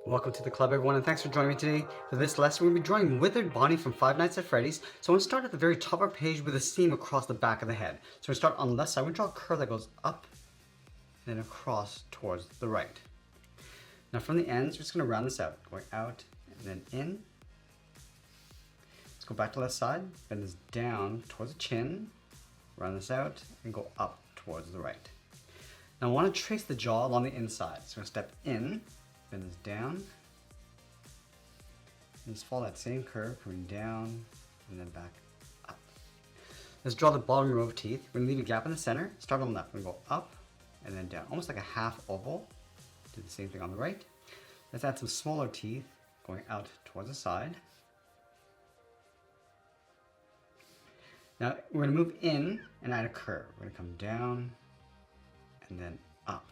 Welcome to the club, everyone, and thanks for joining me today. For this lesson, we're going to be drawing Withered Bonnie from Five Nights at Freddy's. So I'm going to start at the very top of our page with a seam across the back of the head. So we start on the left side. We draw a curve that goes up and then across towards the right. Now from the ends, we're just going to round this out, going out and then in. Let's go back to the left side, bend this down towards the chin, round this out, and go up towards the right. Now I want to trace the jaw along the inside. So I'm going to step in, bend this down, and just follow that same curve, coming down and then back up. Let's draw the bottom row of teeth. We're going to leave a gap in the center. Start on the left. We're going to go up and then down, almost like a half oval. Do the same thing on the right. Let's add some smaller teeth going out towards the side. Now we're going to move in and add a curve. We're going to come down and then up.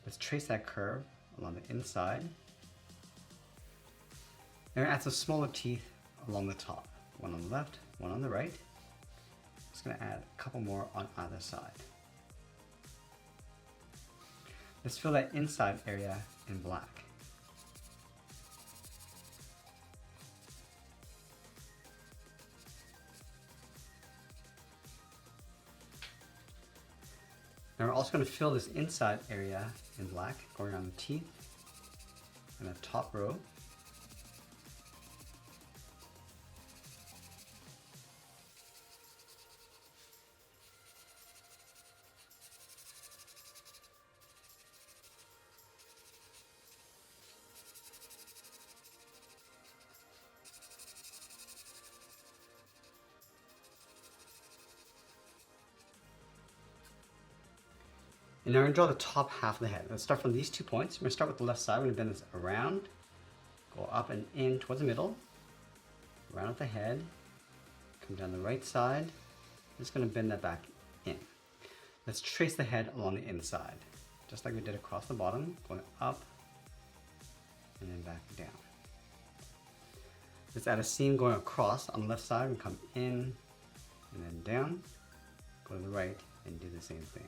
Let's trace that curve along the inside. Now we're going to add some smaller teeth along the top. One on the left, one on the right. Just going to add a couple more on either side. Let's fill that inside area in black. Now we're also going to fill this inside area in black, going around the teeth and the top row. And now we're going to draw the top half of the head. Let's start from these 2 points. We're going to start with the left side. We're going to bend this around, go up and in towards the middle, round up the head, come down the right side. I'm just going to bend that back in. Let's trace the head along the inside, just like we did across the bottom, going up and then back down. Let's add a seam going across on the left side and come in and then down, go to the right and do the same thing.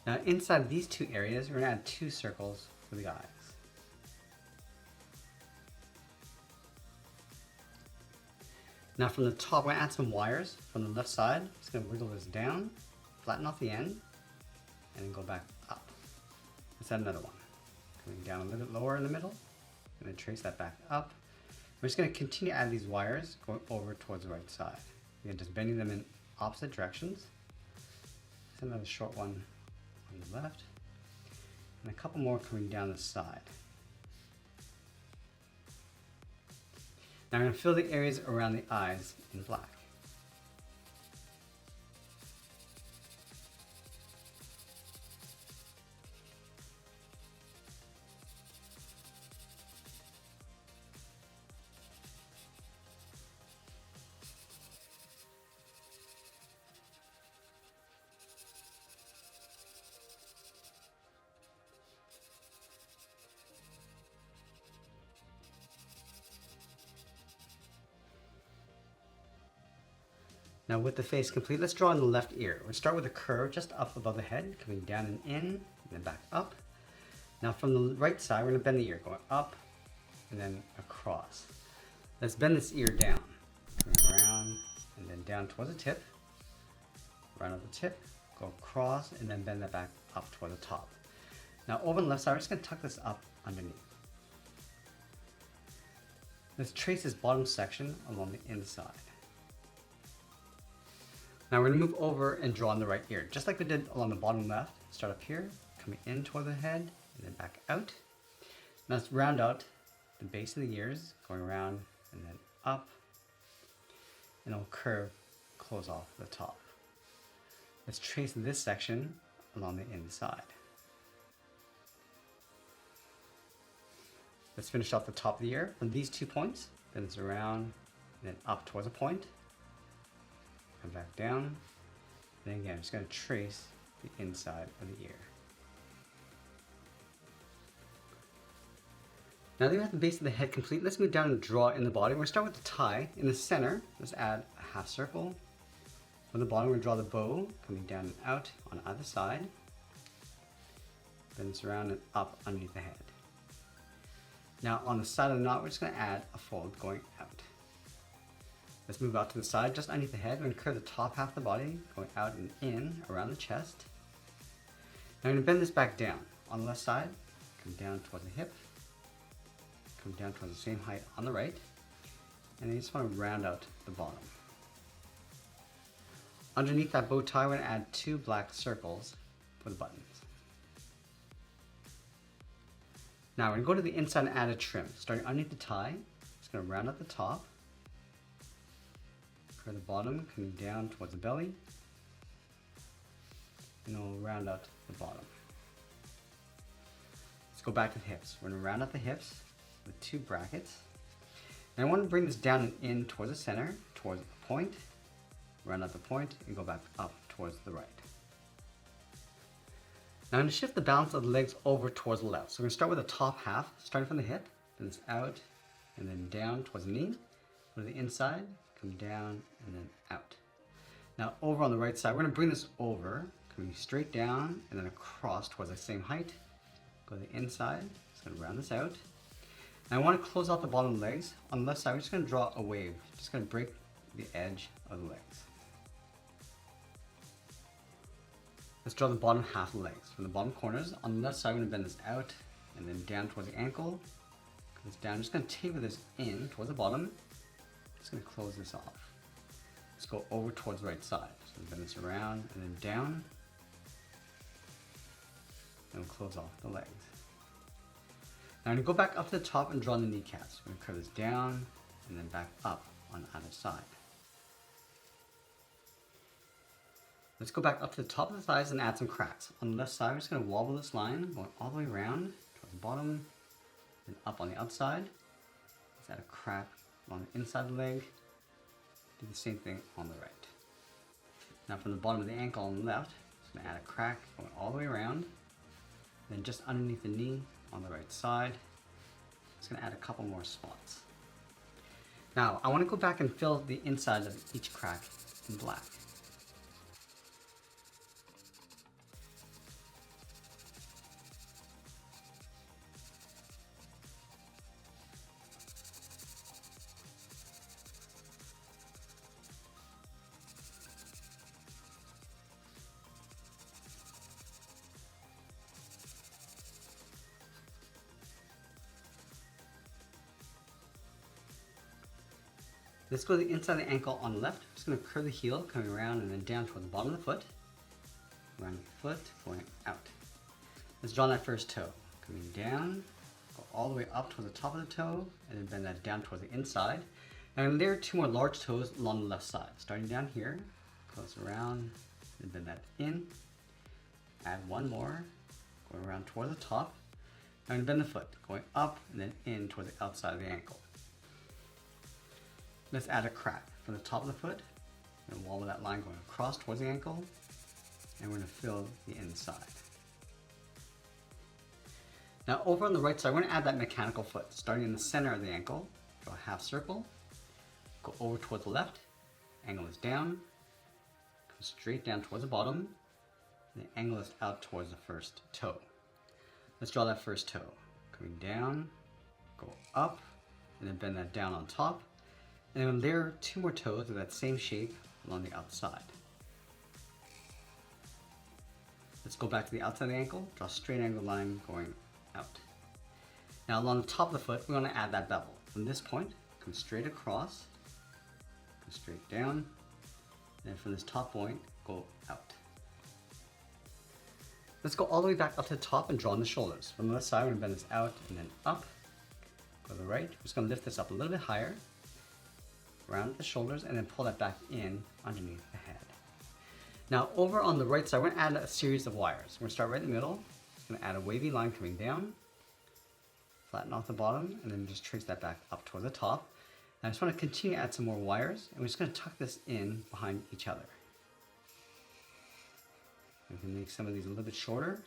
Now inside these two areas, we're going to add 2 circles for the eyes. Now from the top, we're going to add some wires from the left side. Just going to wiggle this down, flatten off the end, and then go back up. Let's add another one. Coming down a little bit lower in the middle, and then trace that back up. We're just going to continue to add these wires going over towards the right side. Again, just bending them in opposite directions. Let's another short one on the left, and a couple more coming down the side. Now I'm going to fill the areas around the eyes in black. Now with the face complete, let's draw on the left ear. We'll start with a curve just up above the head, coming down and in, and then back up. Now from the right side, we're going to bend the ear, going up and then across. Let's bend this ear down, coming around and then down towards the tip, round up the tip, go across, and then bend that back up toward the top. Now over on the left side, we're just going to tuck this up underneath. Let's trace this bottom section along the inside. Now we're going to move over and draw on the right ear, just like we did along the bottom left. Start up here, coming in toward the head, and then back out. Now let's round out the base of the ears, going around and then up, and it'll curve, close off the top. Let's trace this section along the inside. Let's finish off the top of the ear from these 2 points, bend this around, and then up towards a point. Come back down, and again, I'm just going to trace the inside of the ear. Now that we have the base of the head complete, let's move down and draw in the body. We're going to start with the tie. In the center, let's add a half circle. On the bottom, we're going to draw the bow coming down and out on either side. Bend this around and up underneath the head. Now on the side of the knot, we're just going to add a fold going out. Let's move out to the side, just underneath the head. We're going to curve the top half of the body, going out and in around the chest. Now I'm going to bend this back down. On the left side, come down towards the hip, come down towards the same height on the right, and then you just want to round out the bottom. Underneath that bow tie, we're going to add 2 black circles for the buttons. Now we're going to go to the inside and add a trim. Starting underneath the tie, just going to round out the top, curve the bottom, coming down towards the belly, and then we'll round out the bottom. Let's go back to the hips. We're going to round out the hips with 2 brackets. And I want to bring this down and in towards the center, towards the point, round out the point, and go back up towards the right. Now I'm going to shift the balance of the legs over towards the left. So we're going to start with the top half, starting from the hip, then it's out, and then down towards the knee. Go to the inside, come down, and then out. Now over on the right side, we're going to bring this over, coming straight down, and then across towards the same height. Go to the inside, just going to round this out. And I want to close out the bottom legs. On the left side, we're just going to draw a wave. Just going to break the edge of the legs. Let's draw the bottom half of the legs. From the bottom corners, on the left side, I'm going to bend this out and then down towards the ankle. Comes down. I'm just going to taper this in towards the bottom. Just going to close this off. Let's go over towards the right side. So bend this around and then down. And we'll close off the legs. Now I'm going to go back up to the top and draw the kneecaps. We're going to curve this down and then back up on either side. Let's go back up to the top of the thighs and add some cracks. On the left side, we're just going to wobble this line, going all the way around towards the bottom, and up on the outside. Let's add a crack along the inside of the leg. Do the same thing on the right. Now from the bottom of the ankle on the left, just going to add a crack going all the way around. Then just underneath the knee on the right side, just going to add a couple more spots. Now I want to go back and fill the inside of each crack in black. Let's go to the inside of the ankle on the left. Just going to curve the heel, coming around and then down toward the bottom of the foot. Around the foot, going out. Let's draw that first toe. Coming down, go all the way up toward the top of the toe, and then bend that down toward the inside. And layer 2 more large toes along the left side. Starting down here, close around, and bend that in. Add 1 more, going around toward the top. And bend the foot, going up and then in toward the outside of the ankle. Let's add a crack from the top of the foot, and wobble that line going across towards the ankle, and we're going to fill the inside. Now over on the right side, we're going to add that mechanical foot, starting in the center of the ankle, draw a half circle, go over towards the left, angle this down, come straight down towards the bottom, and then angle this out towards the first toe. Let's draw that first toe, coming down, go up, and then bend that down on top. And then layer 2 more toes of that same shape along the outside. Let's go back to the outside of the ankle, draw a straight angle line going out. Now along the top of the foot, we're going to add that bevel. From this point, come straight across, go straight down, and then from this top point, go out. Let's go all the way back up to the top and draw on the shoulders. From the left side, we're going to bend this out and then up. Go to the right, we're just going to lift this up a little bit higher. Round the shoulders and then pull that back in underneath the head. Now over on the right side, we're going to add a series of wires. We're going to start right in the middle. Just going to add a wavy line coming down, flatten off the bottom, and then just trace that back up toward the top. And I just want to continue to add some more wires, and we're just going to tuck this in behind each other. We can make some of these a little bit shorter.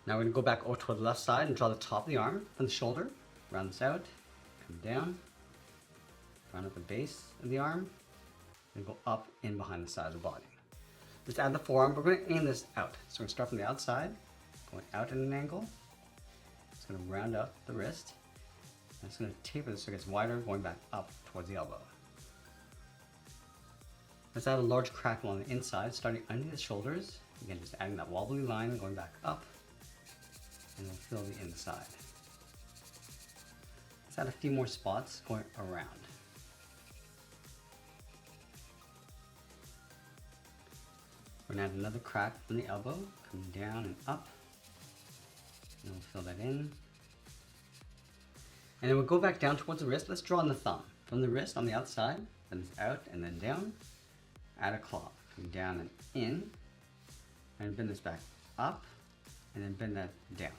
Now we're going to go back over toward the left side and draw the top of the arm from the shoulder. Round this out, come down, round at the base of the arm, and go up in behind the side of the body. Let's add the forearm. We're going to aim this out. So we're going to start from the outside, going out at an angle. It's going to round up the wrist. And it's going to taper this so it gets wider, going back up towards the elbow. Let's add a large crack along the inside, starting underneath the shoulders. Again, just adding that wobbly line and going back up. And then fill the inside. Let's add a few more spots going around. We're going to add another crack from the elbow, coming down and up. And we'll fill that in. And then we'll go back down towards the wrist. Let's draw on the thumb. From the wrist on the outside, then it's out and then down. Add a claw, coming down and in. And bend this back up, and then bend that down.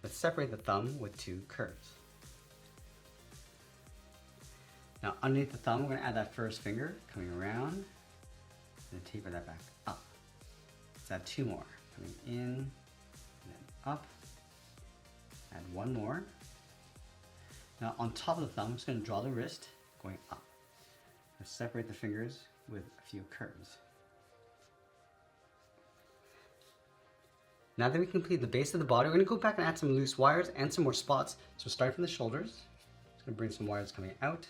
Let's separate the thumb with two curves. Now underneath the thumb, we're going to add that first finger, coming around, and taper that back up. Let's add two more, coming in, and then up. Add one more. Now on top of the thumb, I'm just going to draw the wrist, going up. Let's separate the fingers with a few curves. Now that we complete the base of the body, we're going to go back and add some loose wires and some more spots. So start from the shoulders. Just going to bring some wires coming out.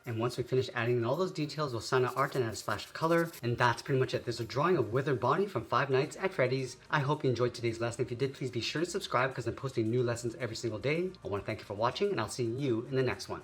And once we finish adding in all those details, we'll sign our art and add a splash of color. And that's pretty much it. There's a drawing of Withered body from Five Nights at Freddy's. I hope you enjoyed today's lesson. If you did, please be sure to subscribe because I'm posting new lessons every single day. I want to thank you for watching, and I'll see you in the next one.